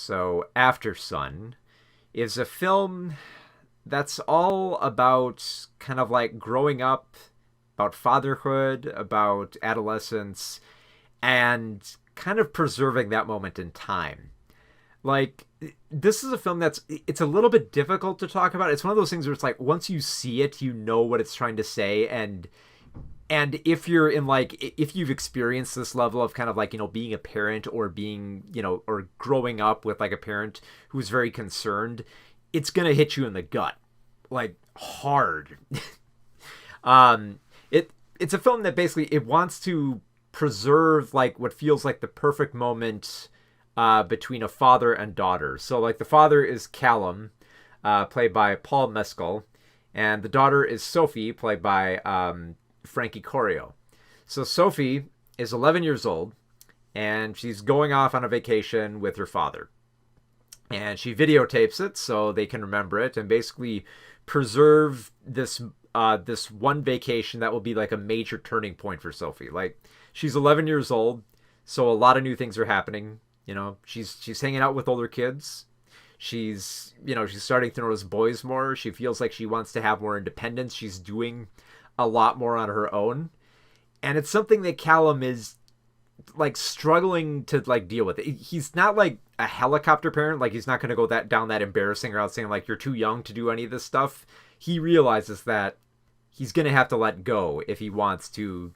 So, Aftersun is a film that's all about kind of like growing up, about fatherhood, about adolescence, and kind of preserving that moment in time. Like, this is a film it's a little bit difficult to talk about. It's one of those things where it's like once you see it, you know what it's trying to say, and if you're in like if you've experienced this level of kind of like being a parent or being or growing up with like a parent who's very concerned, it's gonna hit you in the gut like hard. It's a film that basically it wants to preserve like what feels like the perfect moment between a father and daughter. So like the father is Callum, played by Paul Mescal, and the daughter is Sophie, played by Frankie Corio. So Sophie is 11 years old, and she's going off on a vacation with her father. And she videotapes it so they can remember it and basically preserve this one vacation that will be like a major turning point for Sophie. Like she's 11 years old, so a lot of new things are happening. She's hanging out with older kids. She's starting to notice boys more. She feels like she wants to have more independence. She's doing a lot more on her own, and it's something that Callum is like struggling to like deal with. He's not like a helicopter parent. Like he's not going to go down that embarrassing route saying like you're too young to do any of this stuff. He realizes that he's going to have to let go if he wants to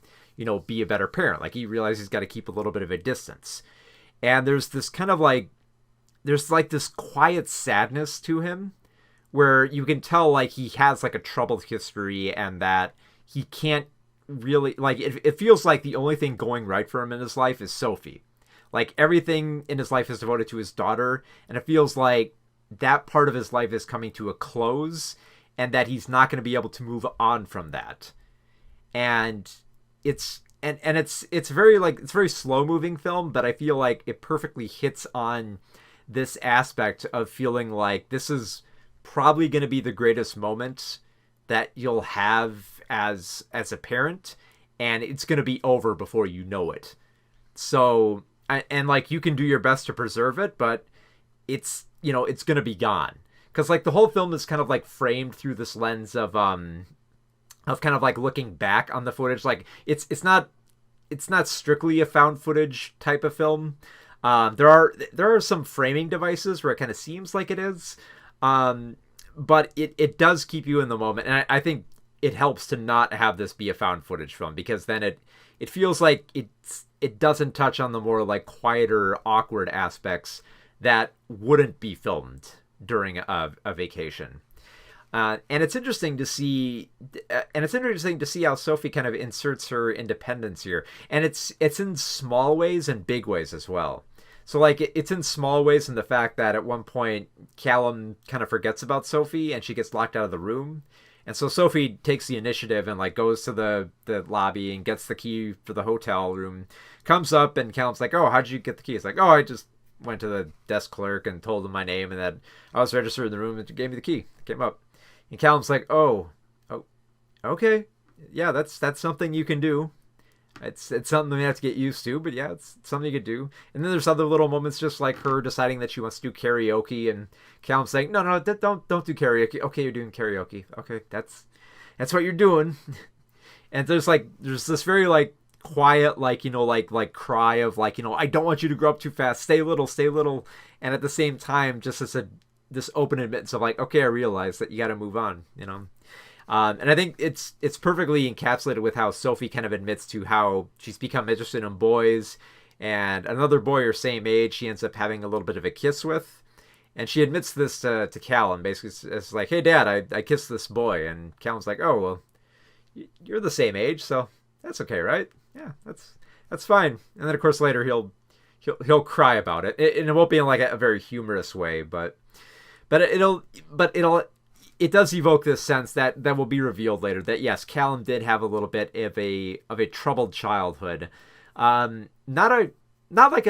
be a better parent. Like he realizes he's got to keep a little bit of a distance, and there's this quiet sadness to him where you can tell like he has like a troubled history and that he can't really like it feels like the only thing going right for him in his life is Sophie. Like everything in his life is devoted to his daughter, and it feels like that part of his life is coming to a close and that he's not going to be able to move on from that. And it's very like it's very slow moving film, but I feel like it perfectly hits on this aspect of feeling like this is probably going to be the greatest moment that you'll have as a parent, and it's going to be over before you know it. So and like you can do your best to preserve it, but it's going to be gone because like the whole film is kind of like framed through this lens of kind of like looking back on the footage. Like it's not strictly a found footage type of film. There are some framing devices where it kind of seems like it is, but it does keep you in the moment, and I think it helps to not have this be a found footage film because then it feels like it doesn't touch on the more like quieter, awkward aspects that wouldn't be filmed during a vacation. And it's interesting to see, how Sophie kind of inserts her independence here, and it's in small ways and big ways as well. So like it's in small ways in the fact that at one point Callum kind of forgets about Sophie and she gets locked out of the room, and so Sophie takes the initiative and like goes to the lobby and gets the key for the hotel room, comes up, and Callum's like, "Oh, how'd you get the key?" It's like, "Oh, I just went to the desk clerk and told him my name and that I was registered in the room and gave me the key. Came up." And Callum's like, oh, okay. Yeah, that's something you can do. It's something we have to get used to, but yeah, it's something you could do. And then there's other little moments just like her deciding that she wants to do karaoke, and Callum's saying, no, don't do karaoke. Okay, you're doing karaoke. Okay, that's what you're doing. And there's this very like quiet, like, like cry of like, I don't want you to grow up too fast. Stay little. And at the same time, just as this open admittance of like, okay, I realize that you got to move on, and I think it's perfectly encapsulated with how Sophie kind of admits to how she's become interested in boys, and another boy her same age she ends up having a little bit of a kiss with, and she admits this to Callum. Basically, it's like, hey Dad, I kissed this boy, and Callum's like, oh well, you're the same age, so that's okay, right? Yeah, that's fine. And then of course later he'll cry about it, and it won't be in like a very humorous way, but it does evoke this sense that will be revealed later that yes, Callum did have a little bit of a troubled childhood, not like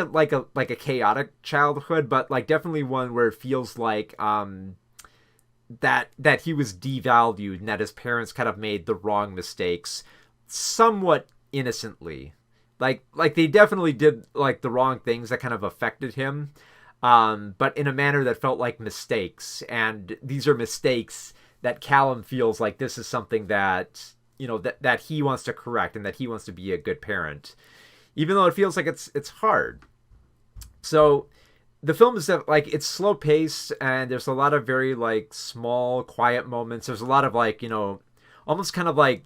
a chaotic childhood, but like definitely one where it feels like that he was devalued and that his parents kind of made the wrong mistakes, somewhat innocently. Like they definitely did like the wrong things that kind of affected him. but in a manner that felt like mistakes. And these are mistakes that Callum feels like this is something that, that he wants to correct and that he wants to be a good parent, even though it feels like it's hard. So the film is like, it's slow paced, and there's a lot of very like small, quiet moments. There's a lot of like, almost kind of like,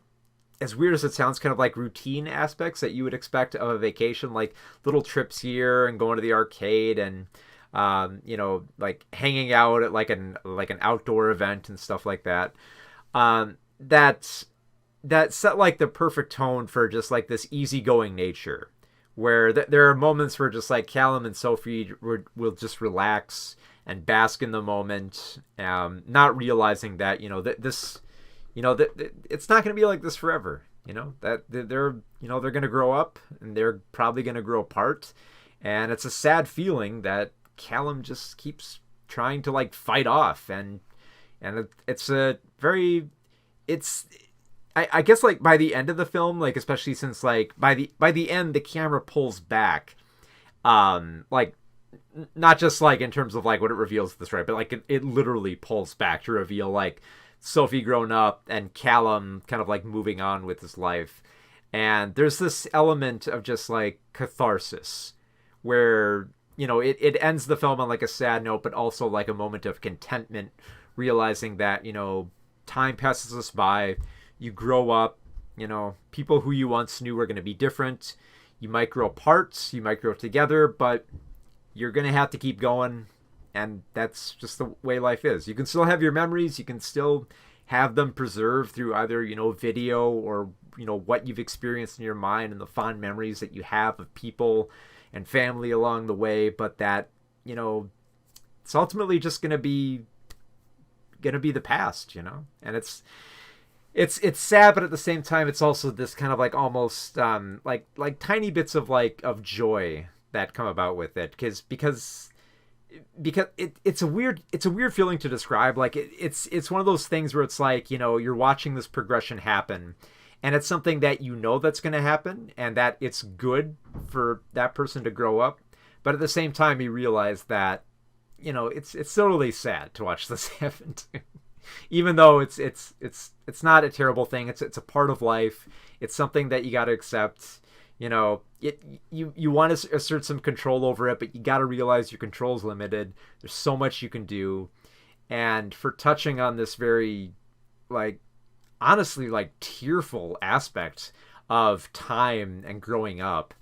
as weird as it sounds, kind of like routine aspects that you would expect of a vacation, like little trips here and going to the arcade and like hanging out at like an outdoor event and stuff like that. That set like the perfect tone for just like this easygoing nature, where there are moments where just like Callum and Sophie will just relax and bask in the moment, not realizing that this it's not going to be like this forever. That they're going to grow up, and they're probably going to grow apart, and it's a sad feeling that Callum just keeps trying to like fight off, and it's a very I guess like by the end of the film, like especially since like by the end the camera pulls back, like not just like in terms of like what it reveals at the story, but like it literally pulls back to reveal like Sophie grown up and Callum kind of like moving on with his life. And there's this element of just like catharsis where, it ends the film on like a sad note, but also like a moment of contentment, realizing that, time passes us by, you grow up, people who you once knew are going to be different. You might grow apart, you might grow together, but you're going to have to keep going. And that's just the way life is. You can still have your memories. You can still have them preserved through either, video or, what you've experienced in your mind and the fond memories that you have of people and family along the way. But that, it's ultimately just going to be the past, and it's sad, but at the same time, it's also this kind of like almost like tiny bits of like of joy that come about with it, because it's a weird feeling to describe. Like it's one of those things where it's like, you're watching this progression happen, and it's something that that's going to happen, and that it's good for that person to grow up, but at the same time you realize that it's still really sad to watch this happen too. Even though it's not a terrible thing, it's a part of life. It's something that you got to accept. You want to assert some control over it, but you got to realize your control is limited. There's so much you can do. And for touching on this very, like, honestly, like, tearful aspect of time and growing up,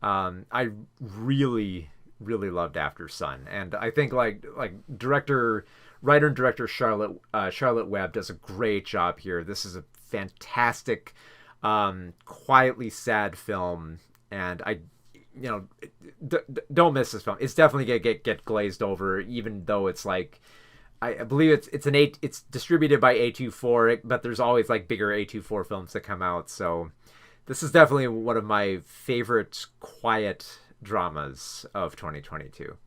I really, really loved Aftersun. And I think like writer and director Charlotte Webb does a great job here. This is a fantastic, quietly sad film, and don't miss this film. It's definitely gonna get glazed over, even though it's like, I believe it's distributed by A24, but there's always like bigger A24 films that come out. So this is definitely one of my favorite quiet dramas of 2022.